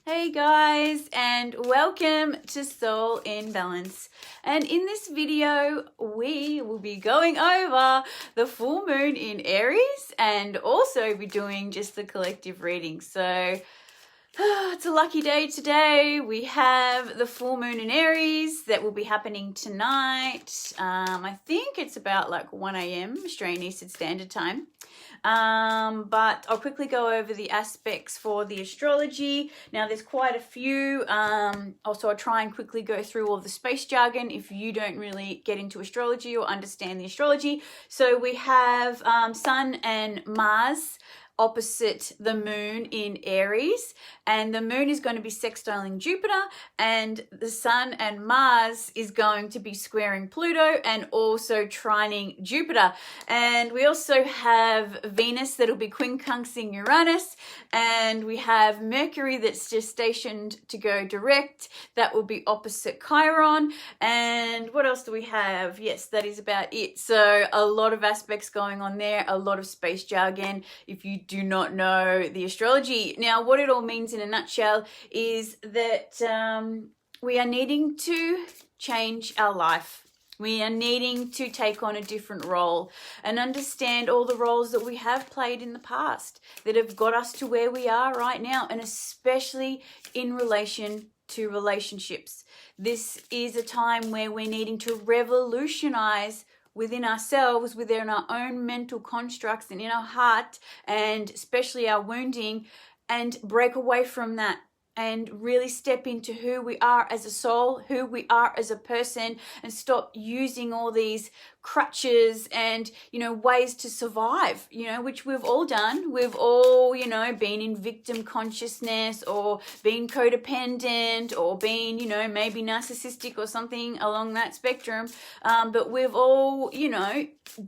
Hey guys, and welcome to Soul in Balance. And in this video, we will be going over the full moon in Aries and also be doing just the collective reading. So it's a lucky day today. We have the full moon in Aries that will be happening tonight. I think it's about like 1 a.m. Australian Eastern Standard Time. But I'll quickly go over the aspects for the astrology. Now there's quite a few. Also I'll try and quickly go through all the space jargon if you don't really get into astrology or understand the astrology. So we have Sun and Mars opposite the moon in Aries, and the moon is going to be sextiling Jupiter, and the Sun and Mars is going to be squaring Pluto and also trining Jupiter. And we also have Venus that'll be quincunxing Uranus, and we have Mercury that's just stationed to go direct, that will be opposite Chiron. And what else do we have? Yes, that is about it. So a lot of aspects going on there, a lot of space jargon if you do not know the astrology. Now, what it all means in a nutshell is that we are needing to change our life. We are needing to take on a different role and understand all the roles that we have played in the past that have got us to where we are right now, and especially in relation to relationships. This is a time where we're needing to revolutionize within ourselves, within our own mental constructs and in our heart, and especially our wounding, and break away from that and really step into who we are as a soul, who we are as a person, and stop using all these crutches and, ways to survive, which we've all done. We've all, been in victim consciousness or been codependent or been, maybe narcissistic or something along that spectrum. But we've all,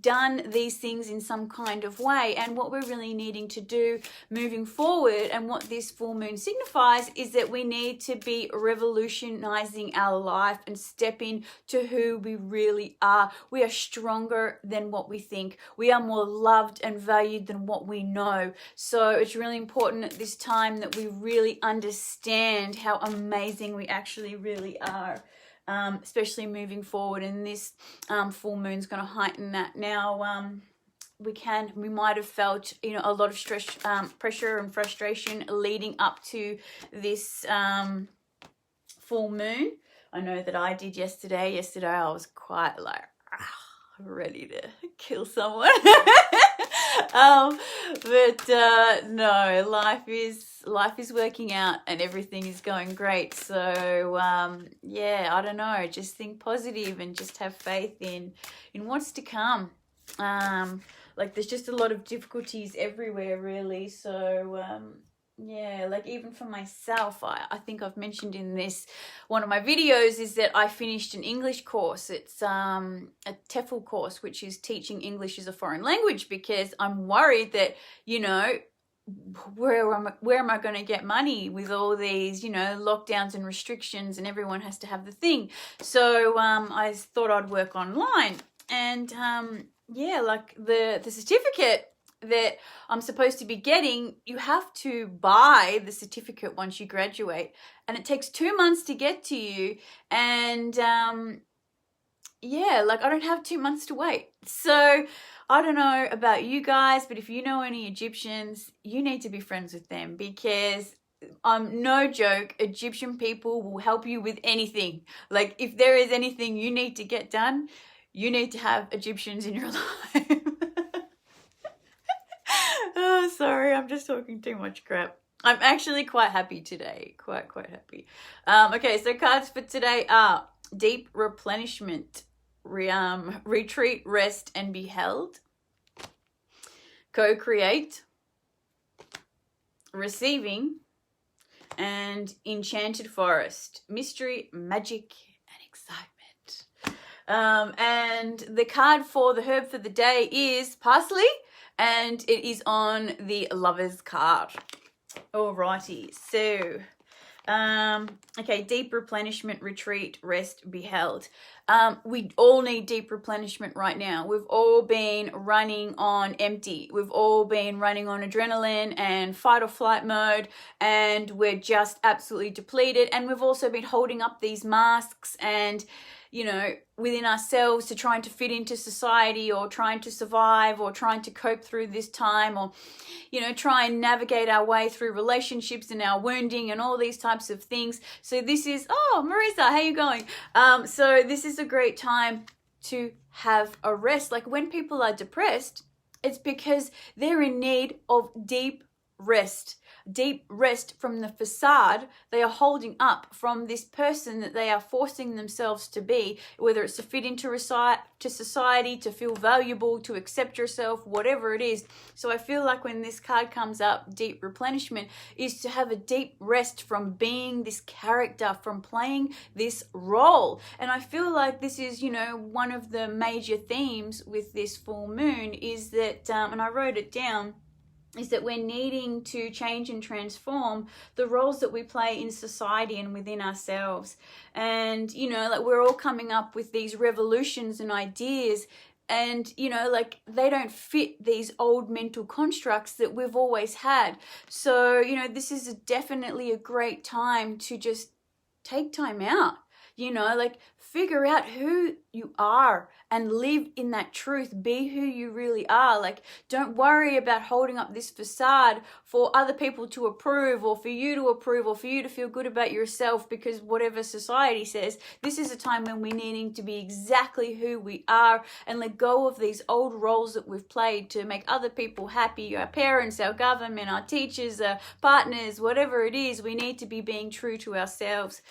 done these things in some kind of way. And what we're really needing to do moving forward, and what this full moon signifies, is that we need to be revolutionizing our life and stepping to who we really are. We are stronger than what we think. We are more loved and valued than what we know. So it's really important at this time that we really understand how amazing we actually really are. Especially moving forward, and this full moon is going to heighten that. Now, we might have felt, a lot of stress, pressure and frustration leading up to this full moon. I know that I did yesterday. Yesterday I was quite like ready to kill someone. No, life is working out and everything is going great. So I don't know, just think positive and just have faith in what's to come. There's just a lot of difficulties everywhere, really. So even for myself, I think I've mentioned in this one of my videos is that I finished an English course. It's a TEFL course, which is teaching English as a foreign language, because I'm worried that, where am I going to get money with all these, lockdowns and restrictions, and everyone has to have the thing. So I thought I'd work online, and the certificate that I'm supposed to be getting, you have to buy the certificate once you graduate, and it takes 2 months to get to you. And I don't have 2 months to wait. So I don't know about you guys, but if you know any Egyptians, you need to be friends with them, because no joke, Egyptian people will help you with anything. Like, if there is anything you need to get done, you need to have Egyptians in your life. Oh, sorry, I'm just talking too much crap. I'm actually quite happy today. Quite happy. Okay, so cards for today are Deep Replenishment, Retreat, Rest, and Be Held, Co-Create, Receiving, and Enchanted Forest, Mystery, Magic, and Excitement. And the card for the herb for the day is Parsley, and it is on the Lovers card. Alrighty, so Okay, deep replenishment, retreat, rest, be held. We all need deep replenishment right now. We've all been running on empty. We've all been running on adrenaline and fight or flight mode, and we're just absolutely depleted. And we've also been holding up these masks and, you know, within ourselves to trying to fit into society, or trying to survive, or trying to cope through this time, or, you know, try and navigate our way through relationships and our wounding and all these types of things. So this is, oh, Marisa, how you going? So this is a great time to have a rest. Like when people are depressed, it's because they're in need of deep rest from the facade they are holding up from this person that they are forcing themselves to be, whether it's to fit into society, to feel valuable, to accept yourself, whatever it is. So I feel like when this card comes up, deep replenishment, is to have a deep rest from being this character, from playing this role. And I feel like this is, you know, one of the major themes with this full moon is that, and I wrote it down, is that we're needing to change and transform the roles that we play in society and within ourselves. And, you know, like we're all coming up with these revolutions and ideas, and, you know, like they don't fit these old mental constructs that we've always had. So, you know, this is definitely a great time to just take time out. You know, like figure out who you are and live in that truth. Be who you really are. Like, don't worry about holding up this facade for other people to approve, or for you to approve, or for you to feel good about yourself, because whatever society says. This is a time when we're needing to be exactly who we are and let go of these old roles that we've played to make other people happy. Our parents, our government, our teachers, our partners, whatever it is, we need to be being true to ourselves.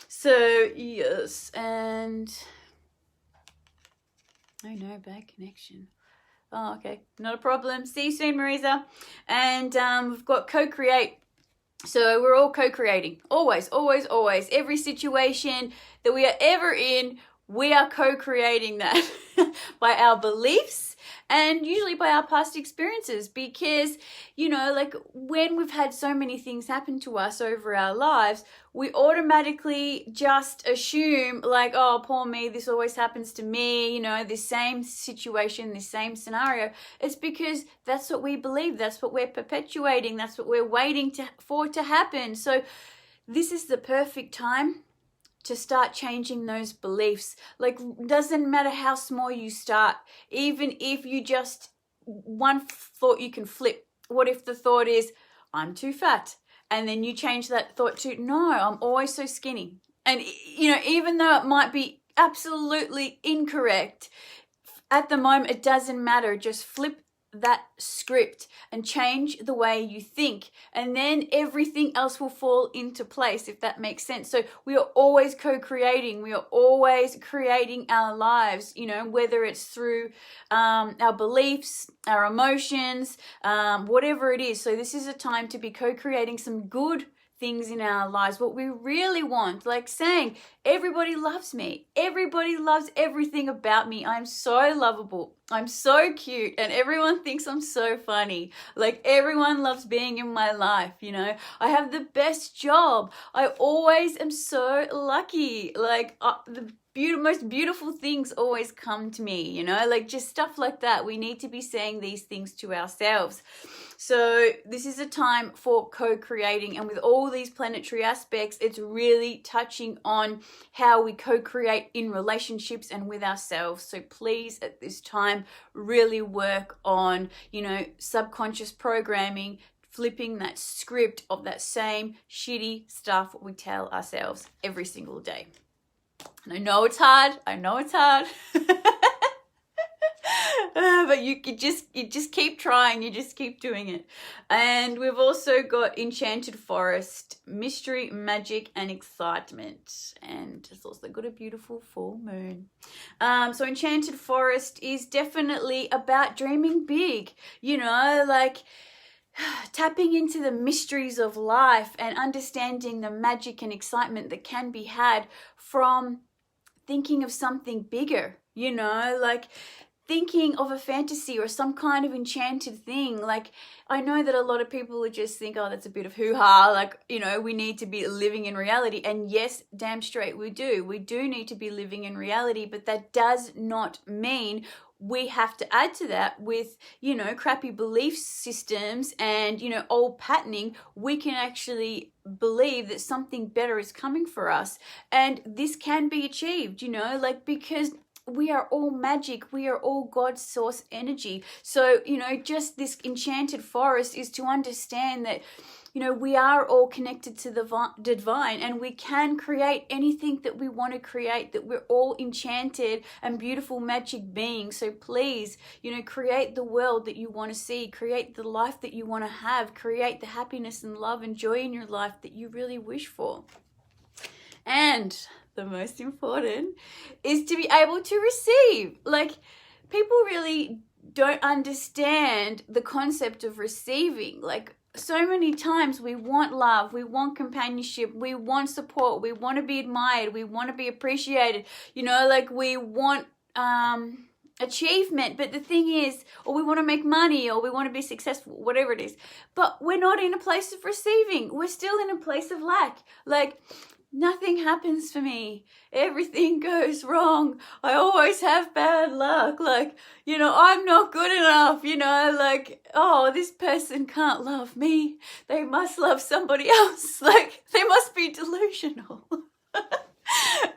So, yes, and oh no, bad connection. Oh, okay, not a problem. See you soon, Marisa. And we've got co-create. So we're all co-creating. Always, always, always. Every situation that we are ever in, we are co-creating that by our beliefs and usually by our past experiences, because, you know, like when we've had so many things happen to us over our lives, we automatically just assume like, oh, poor me, this always happens to me, you know, this same situation, this same scenario. It's because that's what we believe. That's what we're perpetuating. That's what we're waiting for to happen. So this is the perfect time to start changing those beliefs. Like, doesn't matter how small you start, even if you just one thought you can flip. What if the thought is, I'm too fat? And then you change that thought to, no, I'm always so skinny. And, you know, even though it might be absolutely incorrect, at the moment, it doesn't matter. Just flip that script and change the way you think, and then everything else will fall into place, if that makes sense. So we are always co-creating. We are always creating our lives, you know, whether it's through our beliefs, our emotions, whatever it is. So this is a time to be co-creating some good things in our lives, what we really want, like saying, everybody loves me, everybody loves everything about me, I'm so lovable, I'm so cute, and everyone thinks I'm so funny, like everyone loves being in my life, you know, I have the best job, I always am so lucky, like the most beautiful things always come to me, you know, like just stuff like that. We need to be saying these things to ourselves. So this is a time for co-creating, and with all these planetary aspects, it's really touching on how we co-create in relationships and with ourselves. So please, at this time, really work on, you know, subconscious programming, flipping that script of that same shitty stuff we tell ourselves every single day. And I know it's hard. But you just keep trying. You just keep doing it. And we've also got Enchanted Forest, mystery, magic, and excitement. And it's also got a beautiful full moon. So Enchanted Forest is definitely about dreaming big. You know, like tapping into the mysteries of life and understanding the magic and excitement that can be had from thinking of something bigger, you know, like thinking of a fantasy or some kind of enchanted thing. Like, I know that a lot of people would just think, oh, that's a bit of hoo-ha, like, you know, we need to be living in reality. And yes, damn straight we do. We do need to be living in reality, but that does not mean we have to add to that with, you know, crappy belief systems and, you know, old patterning. We can actually believe that something better is coming for us. And this can be achieved, you know, like, because we are all magic. We are all God's source energy. So, you know, just this enchanted forest is to understand that, you know, we are all connected to the divine, and we can create anything that we want to create, that we're all enchanted and beautiful magic beings. So please, you know, create the world that you want to see, create the life that you want to have, create the happiness and love and joy in your life that you really wish for. And the most important is to be able to receive. Like, people really don't understand the concept of receiving. Like, so many times we want love, we want companionship, we want support, we want to be admired, we want to be appreciated, you know, like, we want achievement. But the thing is, or we want to make money, or we want to be successful, whatever it is, but we're not in a place of receiving. We're still in a place of lack. Like, nothing happens for me. Everything goes wrong. I always have bad luck. Like, you know, I'm not good enough, you know, like, oh, this person can't love me. They must love somebody else. Like, they must be delusional.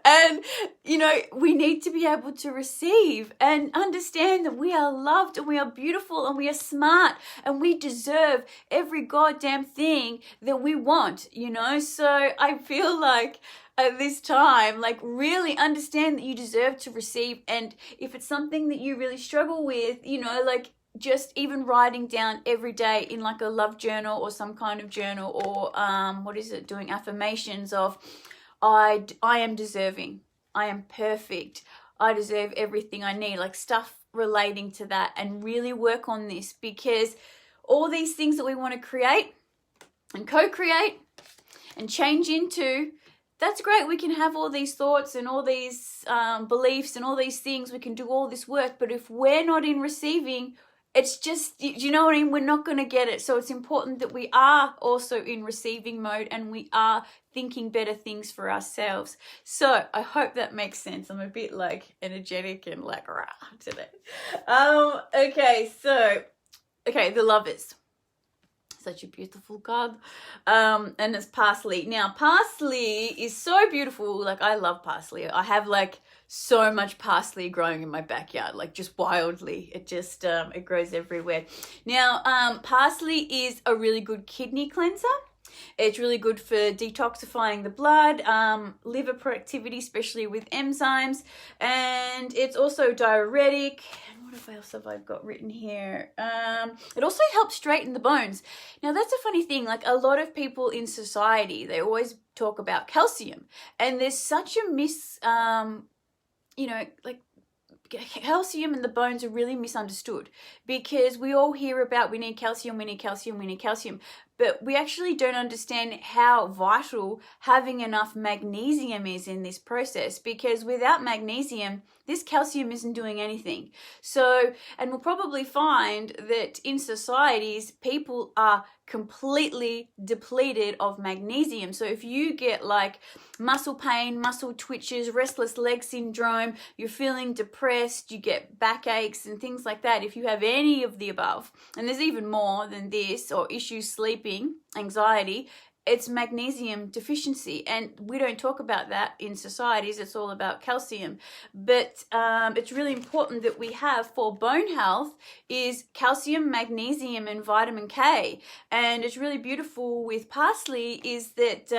And, you know, we need to be able to receive and understand that we are loved and we are beautiful and we are smart and we deserve every goddamn thing that we want, you know. So I feel like at this time, like, really understand that you deserve to receive. And if it's something that you really struggle with, you know, like, just even writing down every day in like a love journal or some kind of journal, or doing affirmations of, I am deserving, I am perfect, I deserve everything I need, like stuff relating to that, and really work on this, because all these things that we want to create and co-create and change into, that's great. We can have all these thoughts and all these beliefs and all these things. We can do all this work, but if we're not in receiving, it's just, you know what I mean? We're not going to get it. So it's important that we are also in receiving mode and we are thinking better things for ourselves. So I hope that makes sense. I'm a bit like energetic and like rah today. Okay, the Lovers. Such a beautiful card. And it's parsley. Now, parsley is so beautiful. Like, I love parsley. I have like so much parsley growing in my backyard, like just wildly. It just, it grows everywhere. Now, parsley is a really good kidney cleanser. It's really good for detoxifying the blood, liver productivity, especially with enzymes. And it's also diuretic. What else have I got written here? It also helps straighten the bones. Now, that's a funny thing. Like, a lot of people in society, they always talk about calcium. And there's such a you know, like, calcium and the bones are really misunderstood, because we all hear about we need calcium, we need calcium, we need calcium, but we actually don't understand how vital having enough magnesium is in this process, because without magnesium, this calcium isn't doing anything. So, and we'll probably find that in societies, people are completely depleted of magnesium. So if you get like muscle pain, muscle twitches, restless leg syndrome, you're feeling depressed, you get backaches and things like that, if you have any of the above, and there's even more than this, or issues sleeping, anxiety, it's magnesium deficiency. And we don't talk about that in societies. It's all about calcium. But it's really important that we have for bone health is calcium, magnesium, and vitamin K. And it's really beautiful with parsley is that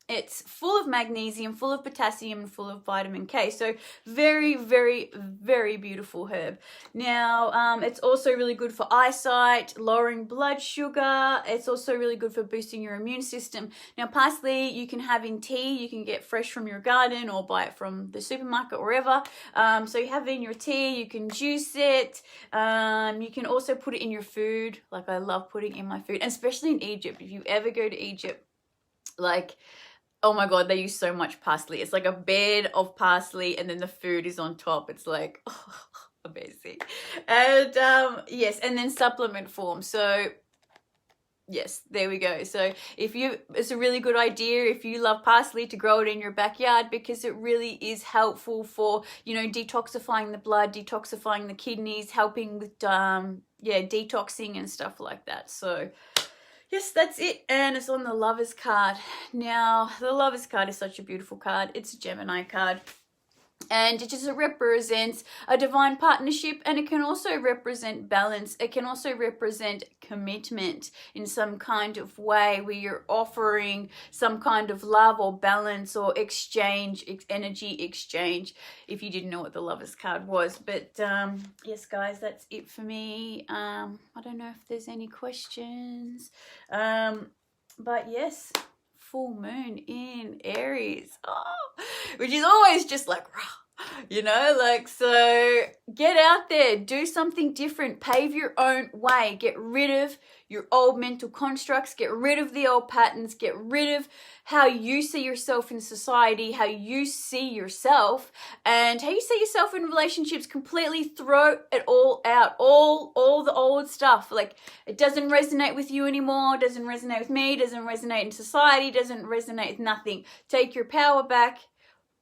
it's full of magnesium, full of potassium, and full of vitamin K. So very, very, very beautiful herb. Now, it's also really good for eyesight, lowering blood sugar. It's also really good for boosting your immune system. Now, parsley you can have in tea. You can get fresh from your garden or buy it from the supermarket, wherever. So you have it in your tea. You can juice it. You can also put it in your food. Like, I love putting it in my food, and especially in Egypt. If you ever go to Egypt, like, oh my God, they use so much parsley. It's like a bed of parsley and then the food is on top. It's like, oh, Amazing. And yes, and then supplement form. So yes, there we go. So it's a really good idea if you love parsley to grow it in your backyard, because it really is helpful for, you know, detoxifying the blood, detoxifying the kidneys, helping with detoxing and stuff like that. So yes, that's it. And it's on the Lovers card. Now, the Lovers card is such a beautiful card. It's a Gemini card. And it just represents a divine partnership, and it can also represent balance. It can also represent commitment in some kind of way, where you're offering some kind of love or balance or exchange, energy exchange, if you didn't know what the Lovers card was. But yes, guys, that's it for me. I don't know if there's any questions. But yes, full moon in Aries, which is always just like, you know, like, so get out there, do something different, pave your own way, get rid of your old mental constructs, get rid of the old patterns, get rid of how you see yourself in society, how you see yourself, and how you see yourself in relationships. Completely throw it all out, all the old stuff. Like, it doesn't resonate with you anymore, doesn't resonate with me, doesn't resonate in society, doesn't resonate with nothing. Take your power back.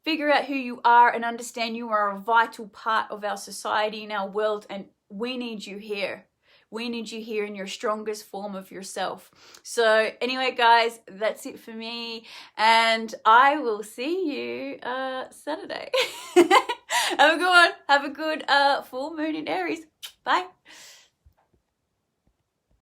Figure out who you are and understand you are a vital part of our society and our world, and we need you here. We need you here in your strongest form of yourself. So anyway, guys, that's it for me, and I will see you Saturday. Have a good one. Have a good full moon in Aries. Bye.